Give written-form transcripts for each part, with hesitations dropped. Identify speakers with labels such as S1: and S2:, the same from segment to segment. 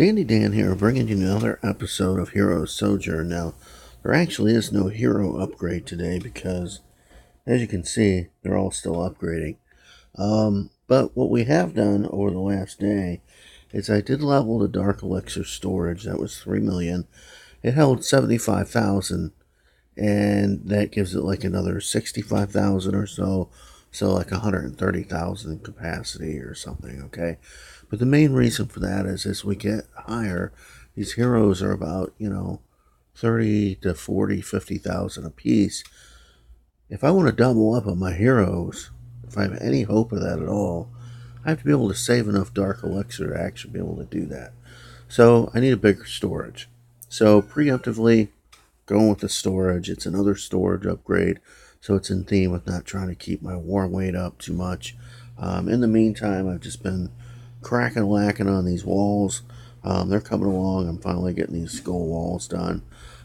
S1: Dandy Dan here, bringing you another episode of Heroes Sojourn. Now, there actually is no hero upgrade today because, as you can see, they're all still upgrading. But what we have done over the last day is I did level the Dark Elixir storage. That was 3 million. It held 75,000, and that gives it like another 65,000 or so. So like 130,000 capacity or something, okay? But the main reason for that is as we get higher, these heroes are about, 30 to 40, 50,000 a piece. If I want to double up on my heroes, if I have any hope of that at all, I have to be able to save enough Dark Elixir to actually be able to do that. So I need a bigger storage. So preemptively, going with the storage. It's another storage upgrade, so it's in theme with not trying to keep my war weight up too much. In the meantime, I've just been cracking and lacking on these walls. They're coming along. I'm finally getting these skull walls done,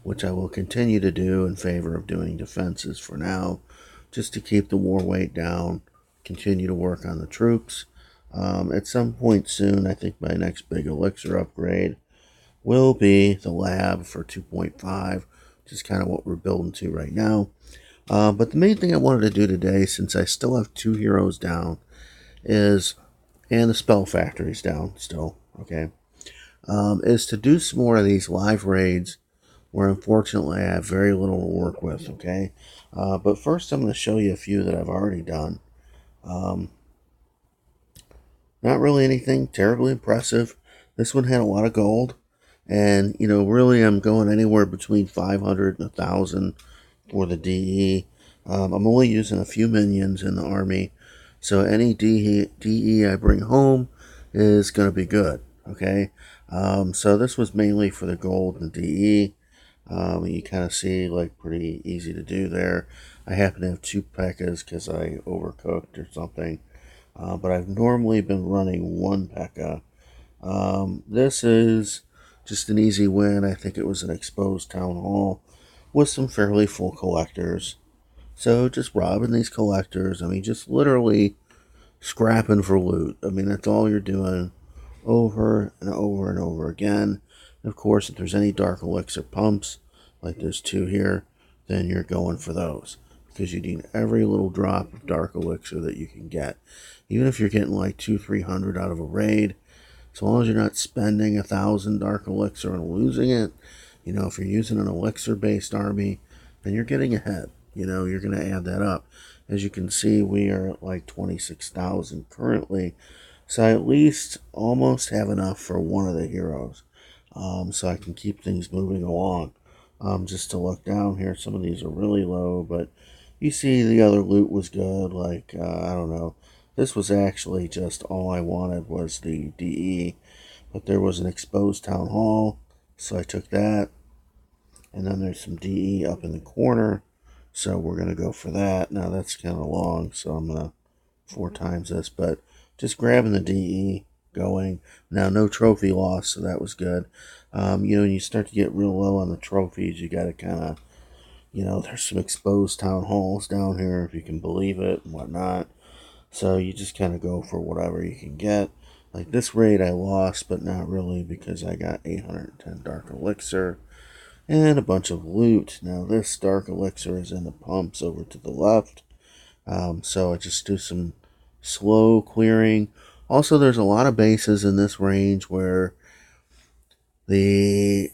S1: which I will continue to do in favor of doing defenses for now, just to keep the war weight down, continue to work on the troops. At some point soon, I think my next big elixir upgrade will be the lab for 2.5, which is kind of what we're building to right now. But the main thing I wanted to do today, since I still have 2 heroes down, is, and the spell factory's down still, okay, is to do some more of these live raids where unfortunately I have very little to work with, okay? But first I'm going to show you a few that I've already done. Not really anything terribly impressive. This one had a lot of gold. And, really I'm going anywhere between 500 and 1,000 for the DE. I'm only using a few minions in the army. So any DE I bring home is going to be good. Okay. So this was mainly for the gold and DE. You kind of see like pretty easy to do there. I happen to have 2 P.E.K.K.A.s because I overcooked or something. But I've normally been running 1 P.E.K.K.A. This is just an easy win. I think it was an exposed town hall with some fairly full collectors. So just robbing these collectors. I mean, just literally scrapping for loot. I mean, that's all you're doing over and over and over again. And of course, if there's any dark elixir pumps, like there's 2 here, then you're going for those. Because you need every little drop of dark elixir that you can get. Even if you're getting like 200-300 out of a raid, as long as you're not spending 1,000 dark elixir and losing it, if you're using an elixir-based army, then you're getting ahead. You're going to add that up. As you can see, we are at like 26,000 currently. So I at least almost have enough for one of the heroes. So I can keep things moving along. Just to look down here, some of these are really low, but you see the other loot was good. Like, I don't know. This was actually just all I wanted was the DE. But there was an exposed town hall, so I took that. And then there's some DE up in the corner, so we're going to go for that. Now that's kind of long, so I'm going to 4 times this. But just grabbing the DE, going. Now no trophy loss, so that was good. When you start to get real low on the trophies, you got to kind of, there's some exposed town halls down here, if you can believe it, and whatnot. So you just kind of go for whatever you can get. Like this raid I lost, but not really because I got 810 Dark Elixir and a bunch of loot. Now this Dark Elixir is in the pumps over to the left. So I just do some slow clearing. Also, there's a lot of bases in this range where the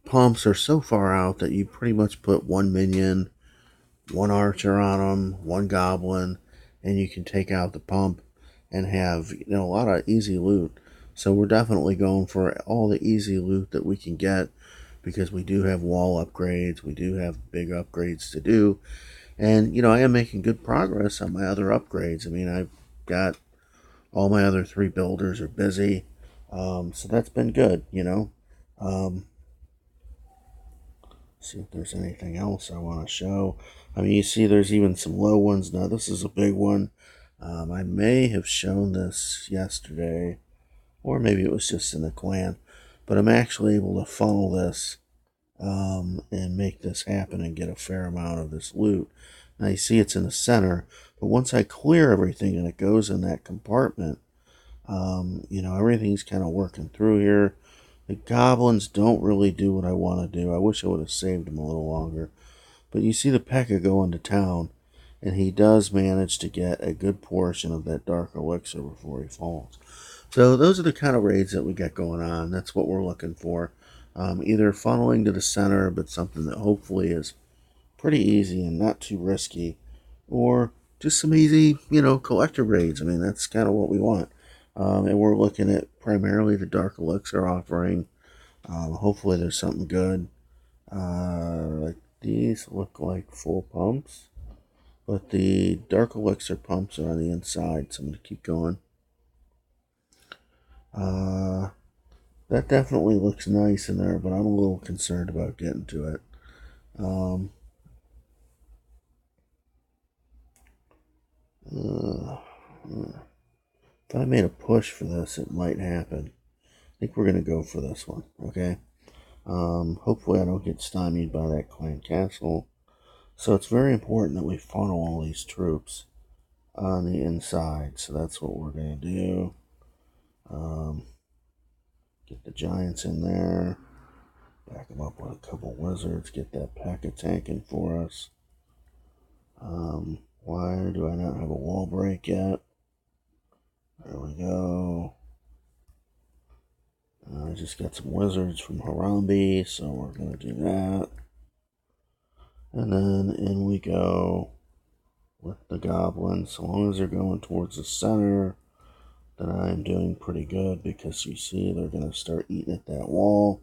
S1: pumps are so far out that you pretty much put 1 minion, 1 archer on them, 1 goblin, and you can take out the pump and have a lot of easy loot. So we're definitely going for all the easy loot that we can get because we do have wall upgrades, we do have big upgrades to do, and I am making good progress on my other upgrades. I mean, I've got all my other 3 builders are busy, so that's been good. See if there's anything else I want to show. I mean, you see there's even some low ones. Now this is a big one. I may have shown this yesterday, or maybe it was just in the clan, but I'm actually able to funnel this and make this happen and get a fair amount of this loot. Now you see it's in the center, but once I clear everything and it goes in that compartment, everything's kind of working through here. The goblins don't really do what I want to do. I wish I would have saved them a little longer. But you see the P.E.K.K.A go into town, and he does manage to get a good portion of that dark elixir before he falls. So those are the kind of raids that we got going on. That's what we're looking for. Either funneling to the center, but something that hopefully is pretty easy and not too risky, or just some easy, collector raids. I mean, that's kind of what we want. And we're looking at primarily the Dark Elixir offering. Hopefully, there's something good. Like these look like full pumps, but the Dark Elixir pumps are on the inside, so I'm going to keep going. That definitely looks nice in there, but I'm a little concerned about getting to it. Um, if I made a push for this, it might happen. I think we're going to go for this one, okay? Hopefully I don't get stymied by that clan castle. So it's very important that we funnel all these troops on the inside. So that's what we're going to do. Get the giants in there. Back them up with a couple wizards. Get that P.E.K.K.A tanking for us. Why do I not have a wall break yet? There we go. I just got some wizards from Harambe, so we're going to do that. And then in we go with the goblins. So long as they're going towards the center, then I'm doing pretty good, because you see they're going to start eating at that wall.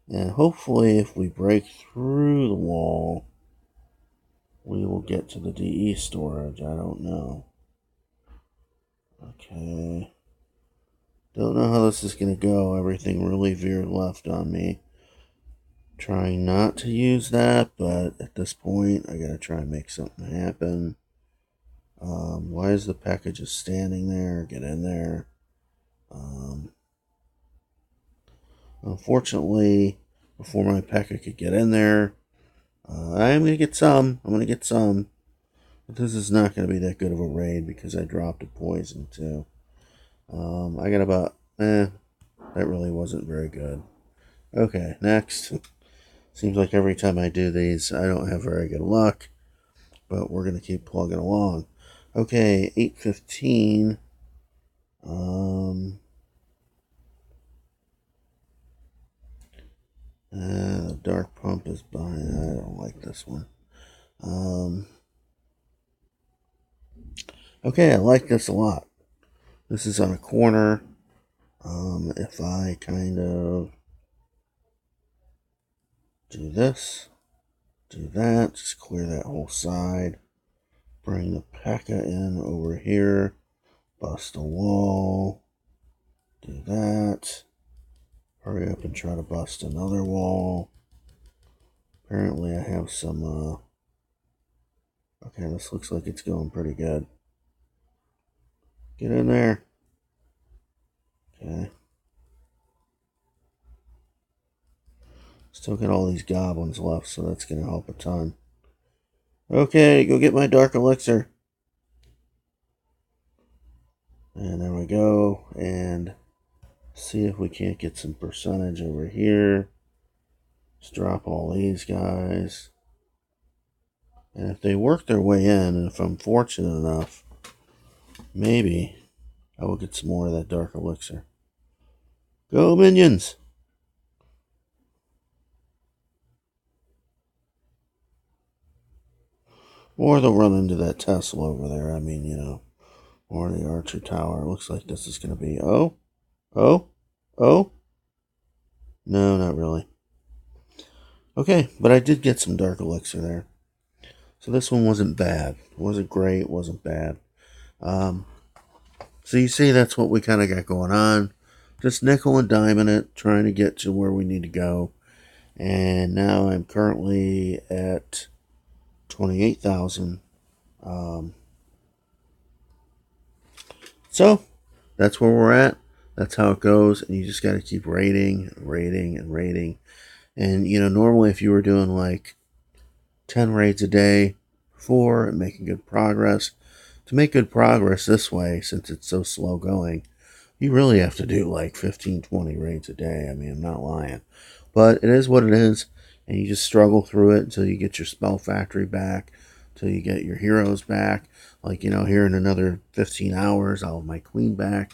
S1: And hopefully if we break through the wall, we will get to the DE storage. I don't know. Okay. Don't know how this is going to go. Everything really veered left on me. Trying not to use that, but at this point, I got to try and make something happen. Why is the P.E.K.K.A just standing there? Get in there. Unfortunately, before my P.E.K.K.A could get in there, I'm going to get some. But this is not going to be that good of a raid, because I dropped a poison too. I got about, that really wasn't very good. Okay, next. Seems like every time I do these, I don't have very good luck, but we're going to keep plugging along. Okay, 8:15. The dark pump is behind. I don't like this one. Okay, I like this a lot. This is on a corner. If I kind of do this, do that, just clear that whole side, bring the P.E.K.K.A in over here, bust a wall, do that, hurry up and try to bust another wall. Apparently I have some, okay, this looks like it's going pretty good. Get in there. Okay. Still got all these goblins left, so that's going to help a ton. Okay, go get my dark elixir. And there we go. And see if we can't get some percentage over here. Let's drop all these guys. And if they work their way in, and if I'm fortunate enough, maybe I will get some more of that dark elixir. Go, minions! Or they'll run into that Tesla over there. I mean, or the Archer Tower. It looks like this is going to be... Oh? No, not really. Okay, but I did get some dark elixir there. So this one wasn't bad. It wasn't great. It wasn't bad. So you see, that's what we kind of got going on. Just nickel and diming it, trying to get to where we need to go. And now I'm currently at 28,000. So that's where we're at. That's how it goes. And you just got to keep rating. And, normally if you were doing like 10 raids a day before and making good progress, to make good progress this way, since it's so slow going, You really have to do like 15, 20 raids a day. I mean, I'm not lying. But it is what it is, and you just struggle through it until you get your spell factory back, until you get your heroes back. Like, here in another 15 hours, I'll have my queen back.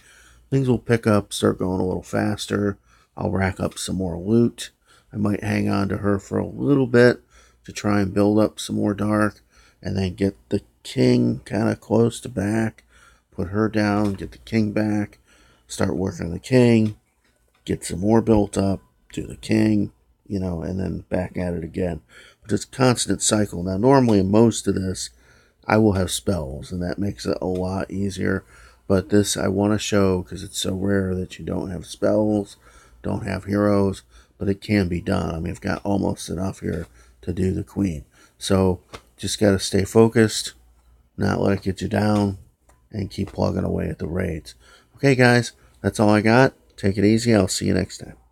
S1: Things will pick up, start going a little faster. I'll rack up some more loot. I might hang on to her for a little bit to try and build up some more dark, and then get the king kind of close to back, put her down, get the king back, start working the king, get some more built up, do the king, and then back at it again. But it's a constant cycle. Now, normally in most of this, I will have spells, and that makes it a lot easier. But this I want to show because it's so rare that you don't have spells, don't have heroes, but it can be done. I mean, I've got almost enough here to do the queen. So just got to stay focused, not let it get you down, and keep plugging away at the raids. Okay, guys, that's all I got. Take it easy. I'll see you next time.